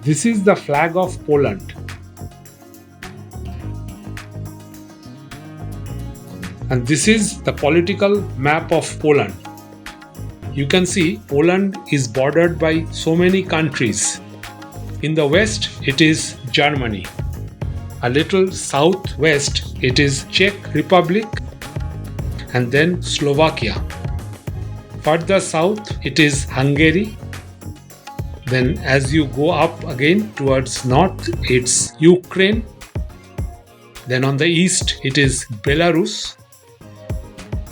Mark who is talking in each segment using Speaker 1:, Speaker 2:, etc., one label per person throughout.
Speaker 1: This is the flag of Poland. And this is the political map of Poland. You can see Poland is bordered by so many countries. In the west, it is Germany. A little southwest, it is Czech Republic and then Slovakia. Further south, it is Hungary. Then as you go up again towards north, it's Ukraine. Then on the east, it is Belarus.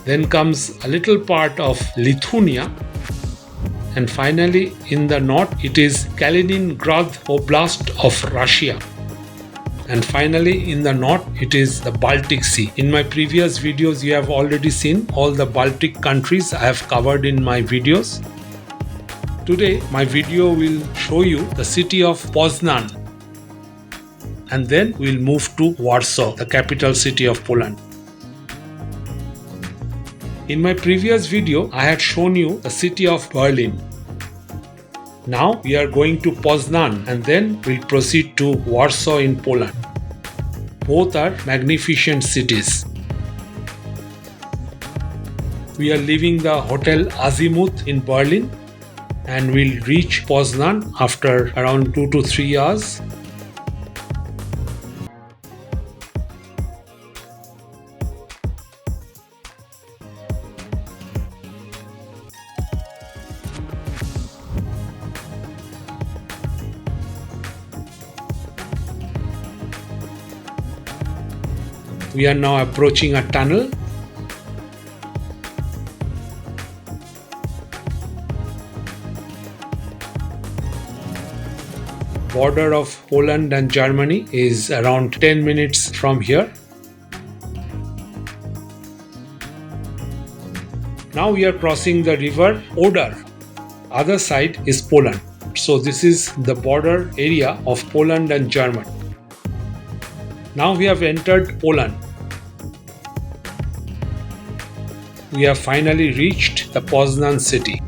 Speaker 1: Then comes a little part of Lithuania. And finally, in the north, it is Kaliningrad Oblast of Russia. And finally, in the north, it is the Baltic Sea. In my previous videos, you have already seen all the Baltic countries I have covered in my videos. Today, my video will show you the city of Poznan. And then we'll move to Warsaw, the capital city of Poland. In my previous video, I had shown you the city of Berlin. Now we are going to Poznan and then we'll proceed to Warsaw in Poland. Both are magnificent cities. We are leaving the Hotel Azimuth in Berlin and we'll reach Poznan after around 2 to 3 hours. We are now approaching a tunnel. Border of Poland and Germany is around 10 minutes from here. Now we are crossing the river Oder. Other side is Poland. So this is the border area of Poland and Germany. Now we have entered Poland. We have finally reached the Poznan city.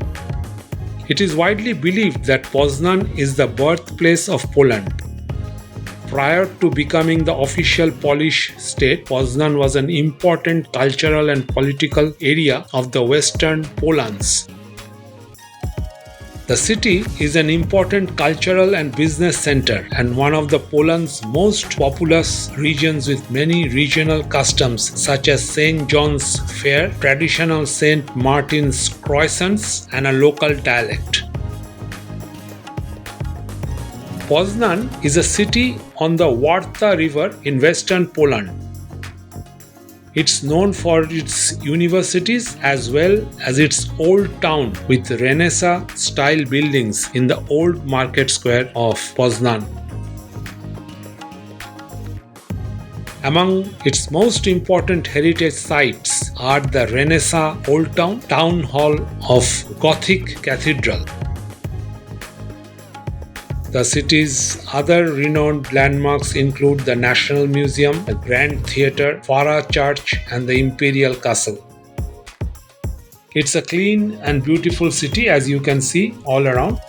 Speaker 1: It is widely believed that Poznan is the birthplace of Poland. Prior to becoming the official Polish state, Poznan was an important cultural and political area of the Western Poland. The city is an important cultural and business center and one of the Poland's most populous regions with many regional customs such as St. John's Fair, traditional Saint Martin's Croissants and a local dialect. Poznan is a city on the Warta River in western Poland. It's known for its universities as well as its old town with Renaissance-style buildings in the old market square of Poznan. Among its most important heritage sites are the Renaissance Old Town Hall of Gothic Cathedral. The city's other renowned landmarks include the National Museum, the Grand Theatre, Fara Church and the Imperial Castle. It's a clean and beautiful city as you can see all around.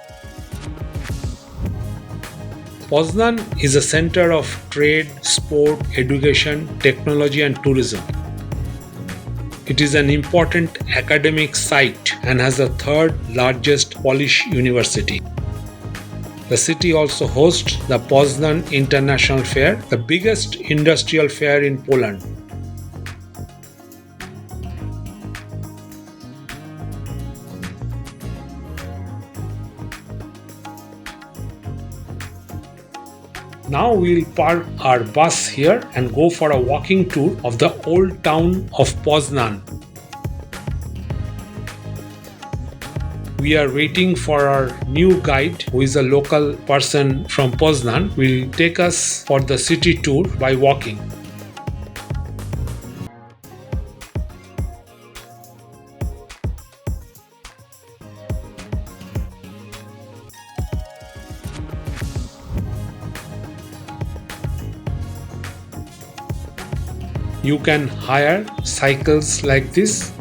Speaker 1: Poznan is a center of trade, sport, education, technology and tourism. It is an important academic site and has the third largest Polish university. The city also hosts the Poznan International Fair, the biggest industrial fair in Poland. Now we'll park our bus here and go for a walking tour of the old town of Poznan. We are waiting for our new guide, who is a local person from Poznan, will take us for the city tour by walking. You can hire cycles like this.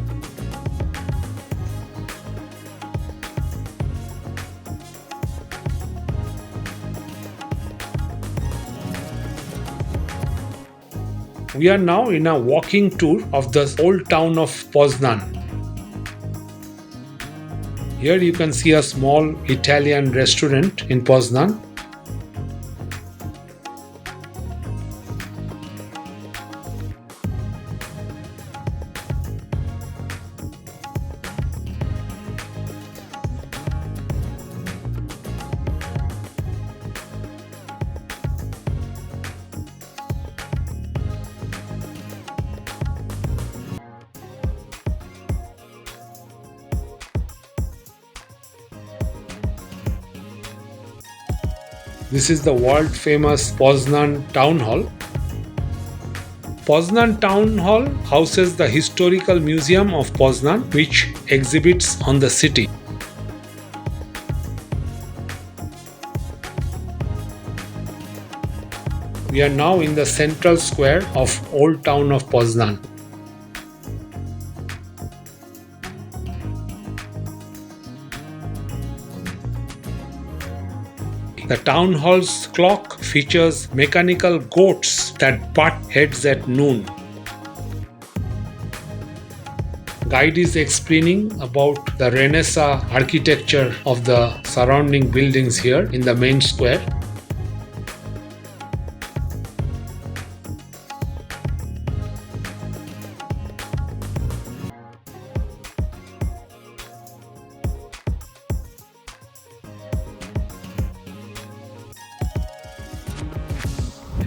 Speaker 1: We are now in a walking tour of the old town of Poznan. Here you can see a small Italian restaurant in Poznan. This is the world famous Poznań Town Hall. Poznań Town Hall houses the Historical Museum of Poznań, which exhibits on the city. We are now in the central square of Old Town of Poznań. The town hall's clock features mechanical goats that butt heads at noon. Guide is explaining about the Renaissance architecture of the surrounding buildings here in the main square.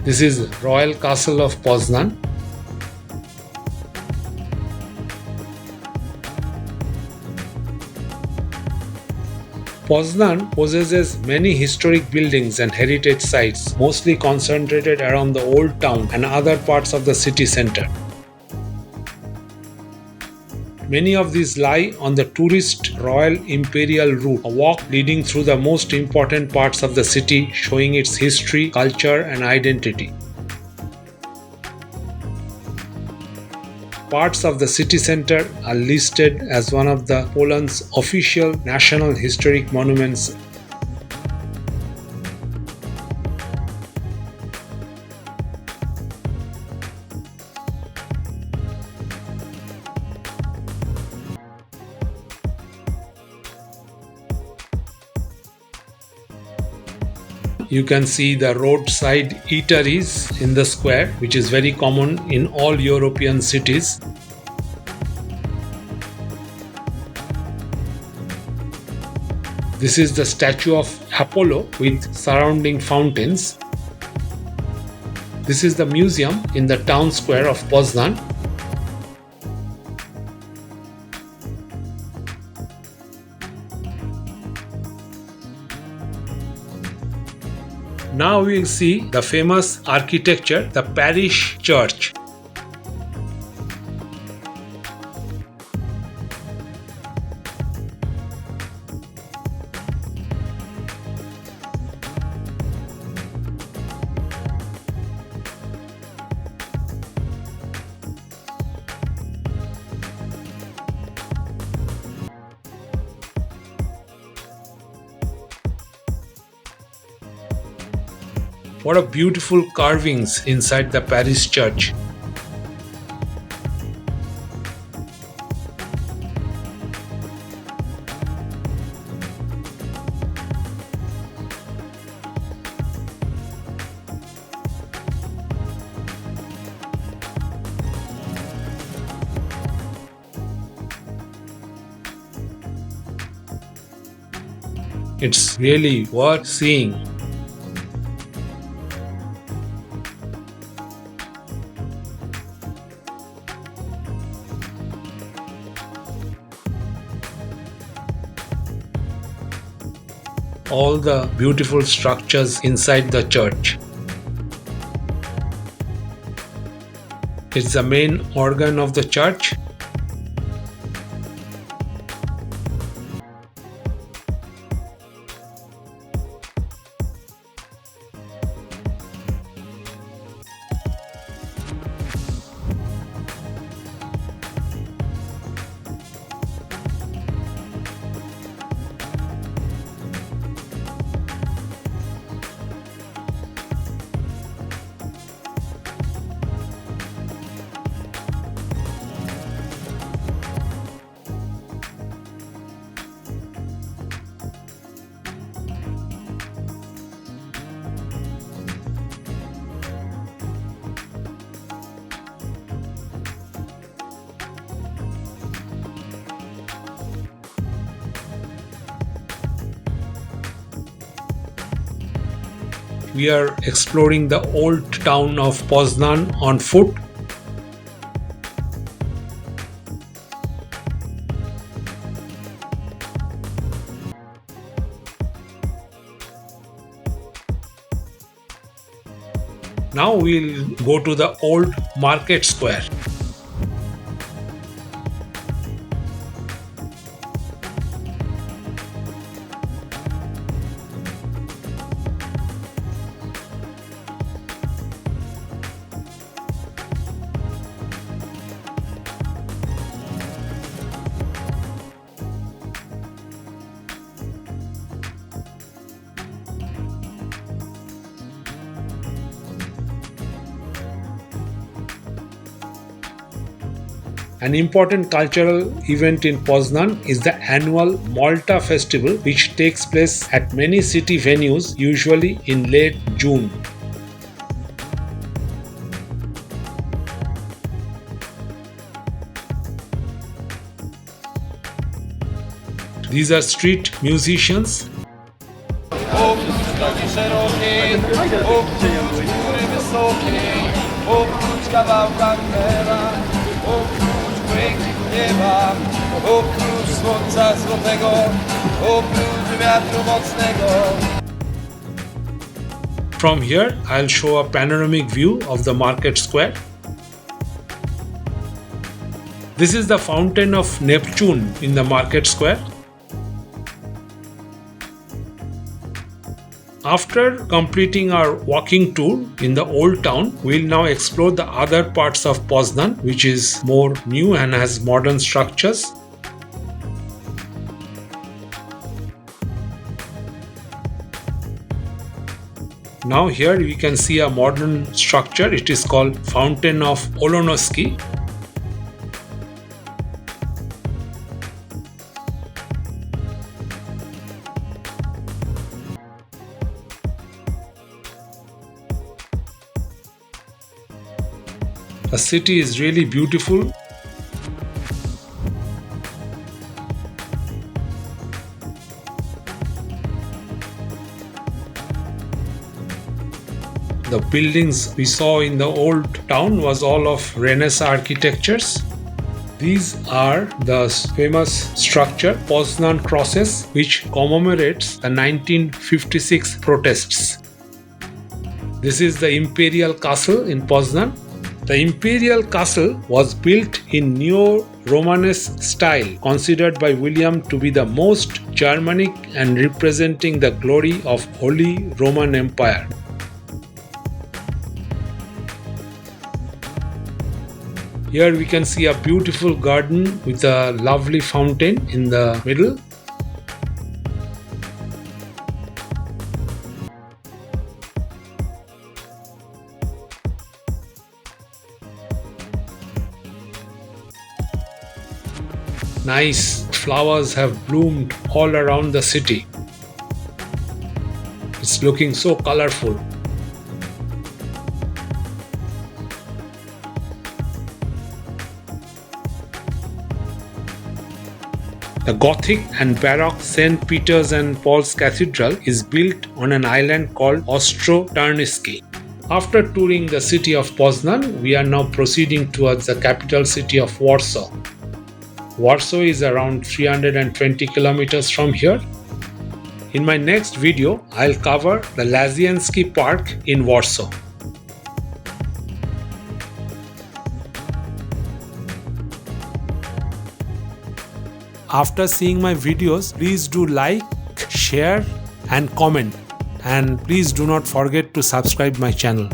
Speaker 1: This is Royal Castle of Poznan. Poznan possesses many historic buildings and heritage sites, mostly concentrated around the old town and other parts of the city center. Many of these lie on the tourist Royal Imperial route, a walk leading through the most important parts of the city, showing its history, culture, and identity. Parts of the city center are listed as one of the Poland's official national historic monuments. You can see the roadside eateries in the square, which is very common in all European cities. This is the statue of Apollo with surrounding fountains. This is the museum in the town square of Poznan. Now we see the famous architecture, the parish church. What a beautiful carvings inside the parish church. It's really worth seeing. All the beautiful structures inside the church. It's the main organ of the church. we are exploring the old town of Poznan on foot. Now we'll go to the old market square. An important cultural event in Poznan is the annual Malta Festival, which takes place at many city venues, usually in late June. These are street musicians. From here, I'll show a panoramic view of the market square. This is the fountain of Neptune in the market square. After completing our walking tour in the old town, we'll now explore the other parts of Poznan, which is more new and has modern structures. Now here we can see a modern structure. It is called Fountain of Olonoski. The city is really beautiful. The buildings we saw in the old town was all of Renaissance architectures. These are the famous structure Poznan Crosses, which commemorates the 1956 protests. This is the Imperial Castle in Poznan. The Imperial Castle was built in Neo-Romanesque style, considered by William to be the most Germanic and representing the glory of Holy Roman Empire. Here we can see a beautiful garden with a lovely fountain in the middle. Nice flowers have bloomed all around the city. It's looking so colorful. The Gothic and baroque St. Peter's and Paul's Cathedral is built on an island called Ostrów Tumski. After touring the city of Poznan, we are now proceeding towards the capital city of Warsaw. Warsaw is around 320 kilometers from here. In my next video, I'll cover the Łazienki Park in Warsaw. After seeing my videos, please do like, share and comment, and please do not forget to subscribe my channel.